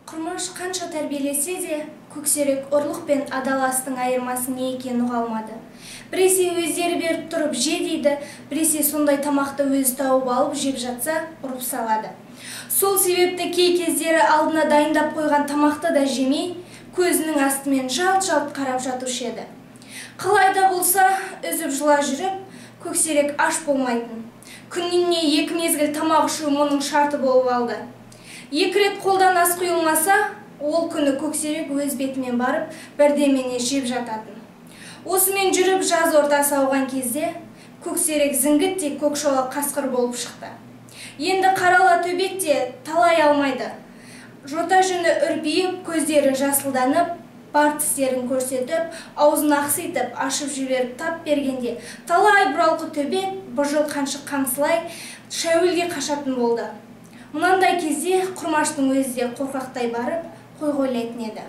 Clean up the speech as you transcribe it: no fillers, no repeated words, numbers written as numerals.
Құрмаш қанша тәрбиелесе де, көксерек ұрлық пен адаластың айырмасы не екенін ұға алмады. Біресе өздері беріп тұрып же дейді, біресе сондай тамақты өзі тауып алып жеп жатса, ұрып салады. Сол себепті кей кездері алдына дайындап қойған тамақты да жемей, көзінің астымен жалт-жалт қарап жатушы еді. Қалайда болса, үзіп жыла жүріп, көксерек аш болмайтын. Күніне 2 мезгіл тамақ ішу мұның шарты болып алды. 2 рет қолдан ас құйылмаса, ол күні көксерек өз бетімен барып, бірдемені жеп жататын. Осымен жүріп жаз ортасы ауған кезде, көксерек зіңгіттей көкшолақ қасқыр болып шықты. Енді қарала төбет те талай алмайды. Жота жүні үрпиіп, көздері жасылданып, бар тістерін көрсетіп, аузын ақситып, ашып жіберіп тап бергенде, талай бұралқы төбет, бұжыл қаншық қаңсылай, шәуілге қашатын болды. Мұнандай кезде Құрмаштың өзі де қорқақтай барып, қой ойлайтын еді.